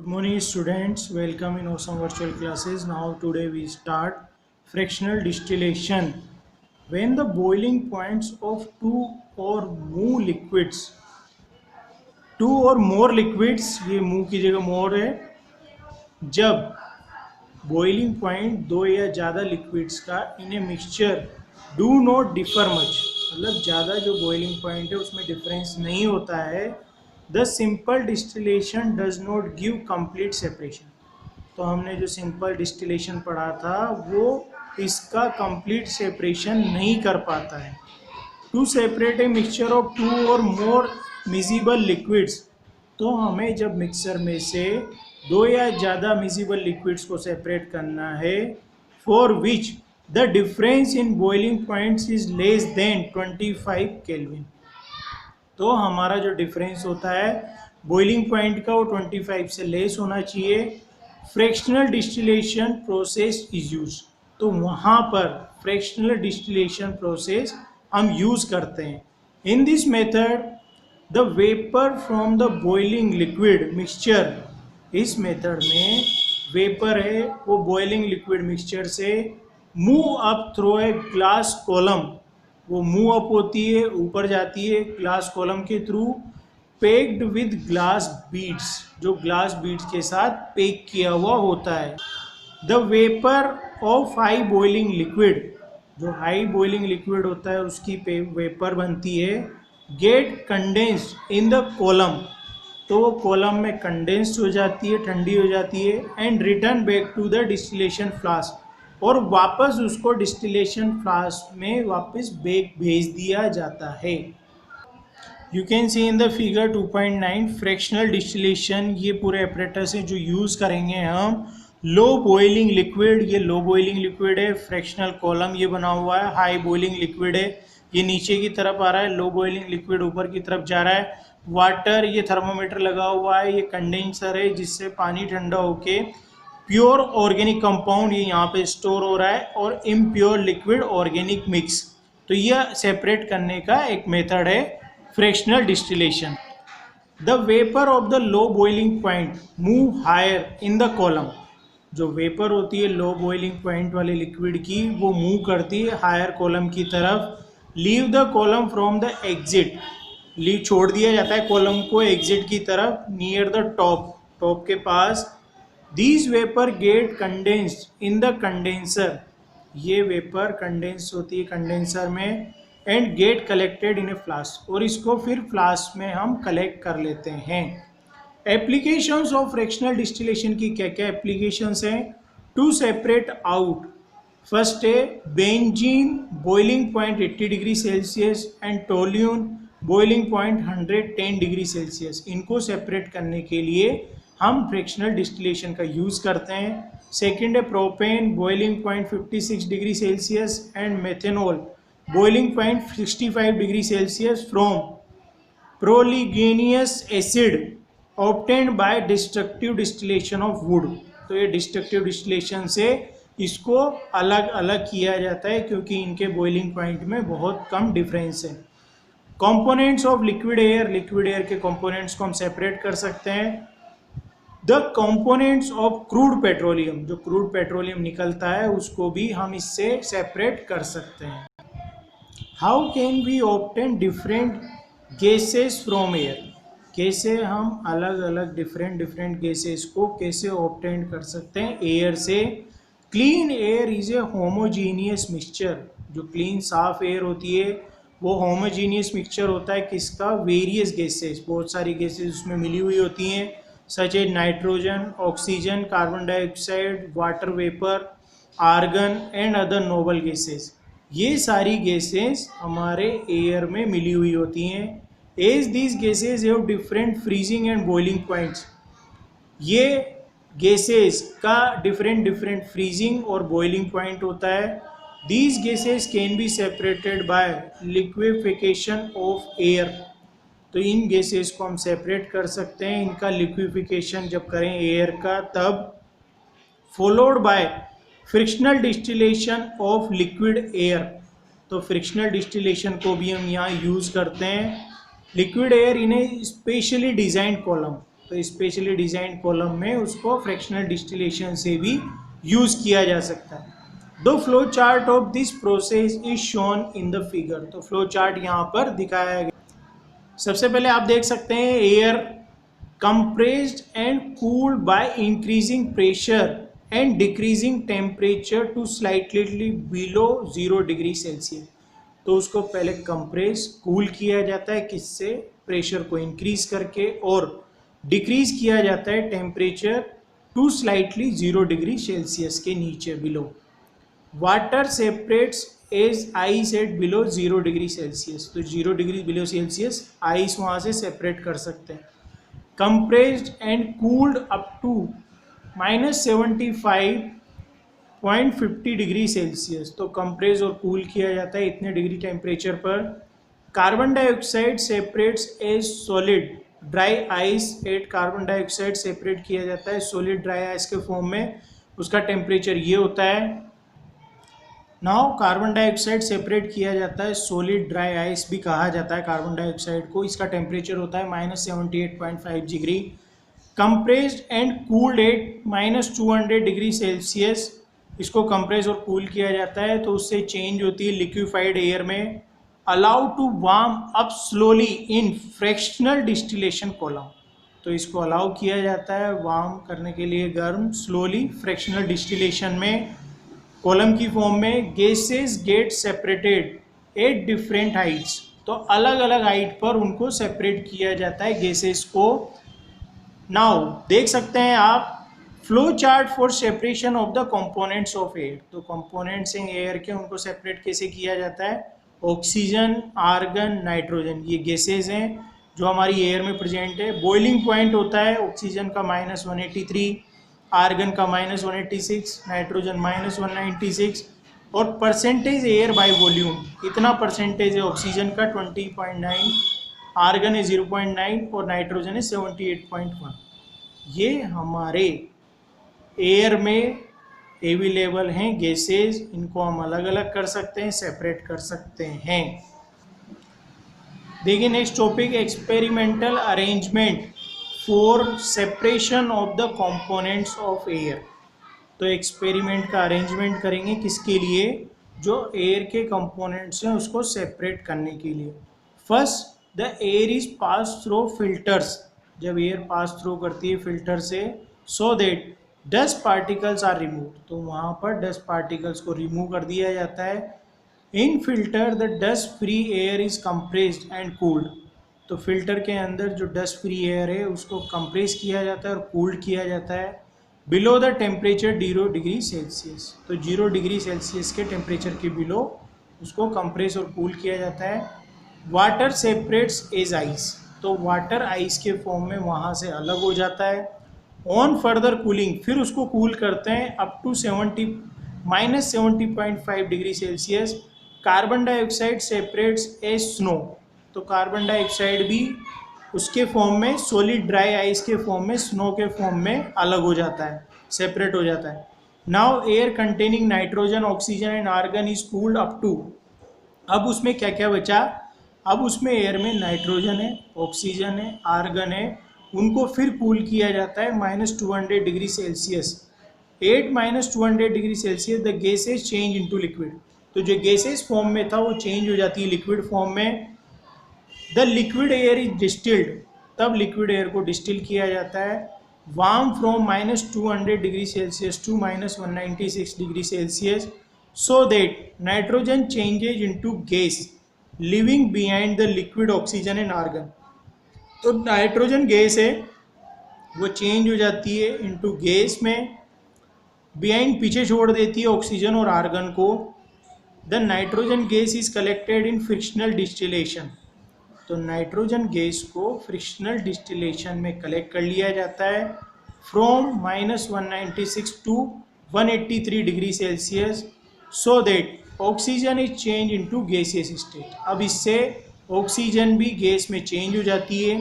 Good morning students, welcome in awesome virtual classes. Now today we start fractional distillation. When the boiling points of two or more liquids, ये move की जगह more है, जब boiling point दो या ज़्यादा liquids का in a mixture do not differ much, मतलब ज़्यादा जो बॉइलिंग पॉइंट है उसमें डिफरेंस नहीं होता है, the simple distillation does not give complete separation. तो हमने जो सिंपल डिस्टिलेशन पढ़ा था वो इसका कंप्लीट सेपरेशन नहीं कर पाता है। To separate a mixture of two or more miscible liquids, तो हमें जब मिक्सर में से दो या ज़्यादा मिजिबल लिक्विड्स को सेपरेट करना है, for which the difference in boiling points is less than 25 kelvin, तो हमारा जो डिफरेंस होता है बॉइलिंग पॉइंट का वो 25 से लेस होना चाहिए। Fractional distillation process is use, तो वहाँ पर फ्रैक्शनल डिस्टिलेशन प्रोसेस हम यूज़ करते हैं। In this method the vapour from the boiling liquid mixture, इस मेथड में वेपर है वो बॉइलिंग लिक्विड मिक्सचर से move up through a glass column, वो मूव अप होती है, ऊपर जाती है ग्लास कॉलम के through, packed with glass beads, जो ग्लास बीड्स के साथ पेक किया हुआ होता है। The vapour of high boiling liquid, जो हाई बॉइलिंग लिक्विड होता है उसकी वेपर बनती है, get condensed in the column, तो वो कॉलम में कंडेंस्ड हो जाती है, ठंडी हो जाती है, and return back to the distillation flask, और वापस उसको डिस्टिलेशन फ्लास्क में वापस भेज दिया जाता है। You can see in the figure 2.9 fractional distillation, ये पूरे ऑपरेटर्स है जो यूज़ करेंगे हम। लो बॉइलिंग लिक्विड, ये लो बॉइलिंग लिक्विड है, फ्रैक्शनल कॉलम ये बना हुआ है, हाई बॉइलिंग लिक्विड है, ये नीचे की तरफ आ रहा है, लो बॉइलिंग लिक्विड ऊपर की तरफ जा रहा है। वाटर, ये थर्मोमीटर लगा हुआ है, ये कंडेंसर है जिससे पानी ठंडा होके प्योर ऑर्गेनिक कंपाउंड ये यहाँ पे स्टोर हो रहा है, और इम्प्योर लिक्विड ऑर्गेनिक मिक्स, तो यह सेपरेट करने का एक मेथड है fractional distillation. The vapour of the low boiling point move higher in the column, जो वेपर होती है लो बॉइलिंग पॉइंट वाले लिक्विड की वो मूव करती है हायर कॉलम की तरफ। Leave the column from the exit, leave छोड़ दिया जाता है कॉलम को एग्जिट की तरफ, नियर द टॉप, टॉप के पास। These vapour get condensed in the condenser, ये वेपर कंडेंस होती है कंडेंसर में, and get collected in a flask, और इसको फिर फ्लास्क में हम कलेक्ट कर लेते हैं। एप्लीकेशंस ऑफ फ्रैक्शनल डिस्टिलेशन की क्या क्या एप्लीकेशंस हैं? टू सेपरेट आउट, फर्स्ट है benzene boiling point 80 degree celsius and toluene boiling point 110 degree Celsius, इनको सेपरेट करने के लिए हम फ्रैक्शनल डिस्टिलेशन का यूज़ करते हैं। सेकेंड है propane boiling point 56 degree celsius and methanol boiling point 65 degree celsius from pyroligneous acid obtained by destructive distillation of wood, तो ये डिस्ट्रक्टिव डिस्टिलेशन से इसको अलग अलग किया जाता है क्योंकि इनके बॉइलिंग पॉइंट में बहुत कम डिफरेंस है। Components of liquid air, liquid air के कंपोनेंट्स को हम सेपरेट कर सकते हैं। The components of crude petroleum, जो क्रूड पेट्रोलियम निकलता है उसको भी हम इससे सेपरेट कर सकते हैं। How can we obtain different gases from air, कैसे हम अलग अलग डिफरेंट गैसेस को कैसे ऑब्टेन कर सकते हैं एयर से। Clean air is a homogeneous mixture, जो क्लीन साफ एयर होती है वो होमोजीनियस मिक्सचर होता है किसका? वेरियस गैसेस, बहुत सारी गैसेस उसमें मिली हुई होती हैं, such as nitrogen, oxygen, carbon dioxide, water vapour, argon and other noble gases, ये सारी गैसेस हमारे एयर में मिली हुई होती हैं। As these gases have different freezing and boiling points, ये गैसेस का डिफरेंट फ्रीजिंग और बॉइलिंग पॉइंट होता है। These gases can be separated by liquefaction of air, तो इन गैसेस को हम सेपरेट कर सकते हैं, इनका लिक्विफिकेशन जब करें एयर का तब। Followed by frictional distillation of liquid air, तो फ्रिक्शनल डिस्टिलेशन को भी हम यहाँ यूज़ करते हैं। Liquid air in A specially designed column, तो स्पेशली डिजाइन कॉलम में उसको फ्रैक्शनल डिस्टिलेशन से भी यूज किया जा सकता है। The flow chart of this process is shown in the figure. तो फ्लो चार्ट यहाँ पर दिखाया गया। सबसे पहले आप देख सकते हैं air compressed and cooled by increasing pressure and decreasing temperature to slightly below 0 degree Celsius. तो उसको पहले कंप्रेस कूल किया जाता है, किससे? प्रेशर को इंक्रीज करके, और डिक्रीज किया जाता है temperature to slightly 0 degree Celsius के नीचे, below. Water separates as ice at below 0 degree Celsius. तो 0 डिग्री बिलो सेल्सियस आइस वहाँ से सेपरेट कर सकते हैं। compressed and cooled up to -75.50 degree Celsius. तो कंप्रेस और कूल किया जाता है इतने डिग्री टेम्परेचर पर। Carbon dioxide separates as solid dry ice at. Carbon dioxide separate किया जाता है सॉलिड ड्राई आइस के फॉर्म में, उसका टेम्परेचर ये होता है। नाउ कार्बन डाइऑक्साइड सेपरेट किया जाता है सॉलिड ड्राई आइस भी कहा जाता है कार्बन डाइऑक्साइड को, इसका टेम्परेचर होता है -78.5 degree. Compressed and cooled at -200 degree Celsius. इसको कंप्रेस और कूल किया जाता है तो उससे चेंज होती है लिक्विफाइड एयर में। Allow to warm up slowly in fractional distillation column. तो इसको अलाउ किया जाता है वार्म करने के लिए गर्म स्लोली फ्रैक्शनल डिस्टिलेशन में कॉलम की फॉर्म में। Gases get separated at different Heights. तो अलग अलग हाइट पर उनको सेपरेट किया जाता है गैसेस को। नाउ देख सकते हैं आप flow chart for separation of the components of air. तो कंपोनेंट्स हैं एयर के, उनको सेपरेट कैसे किया जाता है? ऑक्सीजन, आर्गन, नाइट्रोजन, ये गैसेज हैं जो हमारी एयर में प्रेजेंट है। बॉइलिंग पॉइंट होता है ऑक्सीजन का -183, आर्गन का -186, नाइट्रोजन -196, और परसेंटेज एयर बाय वॉल्यूम, इतना परसेंटेज है ऑक्सीजन का 20.9, आर्गन है 0.9 और नाइट्रोजन है 78.1। ये हमारे एयर में अवेलेबल हैं गैसेज, इनको हम अलग अलग कर सकते हैं, सेपरेट कर सकते हैं। देखिए next topic, experimental arrangement for separation of the components of air. तो एक्सपेरिमेंट का अरेंजमेंट करेंगे किसके लिए? जो एयर के कंपोनेंट्स हैं उसको सेपरेट करने के लिए। First, the air is pass through filters. जब एयर पास थ्रू करती है फिल्टर से, so that dust particles are remove. तो वहाँ पर डस्ट पार्टिकल्स को रिमूव कर दिया जाता है। In filter the dust free air is compressed and cooled. तो फिल्टर के अंदर जो डस्ट फ्री एयर है उसको कंप्रेस किया जाता है और कूल्ड किया जाता है below the temperature 0 degree Celsius. तो 0 डिग्री सेल्सियस के टेम्परेचर के बिलो उसको कंप्रेस और कूल किया जाता है। Water separates as ice. तो वाटर आइस के फॉर्म में वहाँ से अलग हो जाता है। ऑन फर्दर कूलिंग, फिर उसको कूल करते हैं up to -70.5 degree Celsius. Carbon dioxide separates as snow. तो कार्बन डाइऑक्साइड भी उसके फॉर्म में सॉलिड ड्राई आइस के फॉर्म में, स्नो के फॉर्म में अलग हो जाता है, सेपरेट हो जाता है। Now air containing nitrogen, oxygen and argon is cooled up to. अब उसमें क्या क्या बचा? अब उसमें एयर में नाइट्रोजन है, ऑक्सीजन है, आर्गन है, उनको फिर कूल किया जाता है -200 degree Celsius. At -200 degree Celsius the gases change into liquid. तो जो गैसेज फॉर्म में था वो चेंज हो जाती है लिक्विड फॉर्म में। The liquid air is distilled. तब लिक्विड एयर को डिस्टिल किया जाता है। Warm from -200 degree Celsius to -196 degree Celsius, so that nitrogen changes into gas leaving behind the liquid oxygen and argon. तो नाइट्रोजन गैस है वो change हो जाती है इनटू गैस में, बिहाइंड पीछे छोड़ देती है ऑक्सीजन और आर्गन को। The nitrogen gas is collected in fractional distillation. तो नाइट्रोजन गैस को फ्रिक्शनल डिस्टिलेशन में कलेक्ट कर लिया जाता है from -196 to 183 degree Celsius, so that oxygen is change into gaseous state. अब इससे ऑक्सीजन भी गैस में चेंज हो जाती है।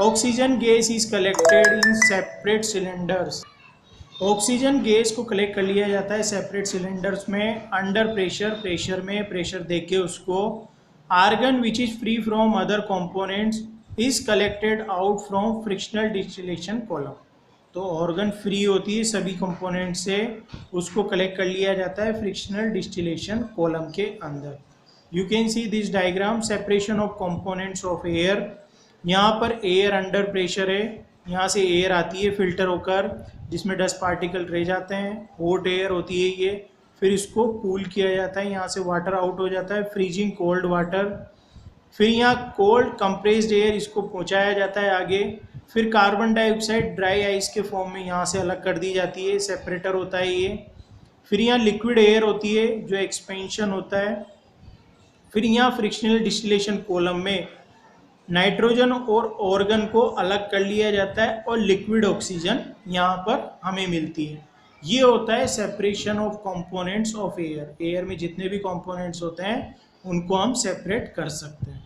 Oxygen gas is collected in separate cylinders. Oxygen gas को कलेक्ट कर लिया जाता है सेपरेट सिलेंडर्स में अंडर प्रेशर में प्रेशर देके उसको। Argon which is free from other components is collected out from fractional distillation column. तो ऑर्गन फ्री होती है सभी कंपोनेंट से, उसको कलेक्ट कर लिया जाता है फ्रिक्शनल डिस्टिलेशन कॉलम के अंदर। You can see this diagram, separation of components of air. यहाँ पर एयर अंडर प्रेशर है, यहाँ से एयर आती है फिल्टर होकर जिसमें डस्ट पार्टिकल रह जाते हैं, हॉट एयर होती है ये, फिर इसको कूल किया जाता है, यहाँ से वाटर आउट हो जाता है, फ्रीजिंग कोल्ड वाटर। फिर यहाँ कोल्ड कंप्रेस्ड एयर इसको पहुँचाया जाता है आगे, फिर कार्बन डाइऑक्साइड ड्राई आइस के फॉर्म में यहाँ से अलग कर दी जाती है, सेपरेटर होता है ये। फिर यहाँ लिक्विड एयर होती है जो एक्सपेंशन होता है। फिर यहाँ फ्रिक्शनल डिस्टिलेशन कॉलम में नाइट्रोजन और ऑर्गन को अलग कर लिया जाता है और लिक्विड ऑक्सीजन यहाँ पर हमें मिलती है। ये होता है separation of components of air. Air में जितने भी कंपोनेंट्स होते हैं उनको हम सेपरेट कर सकते हैं।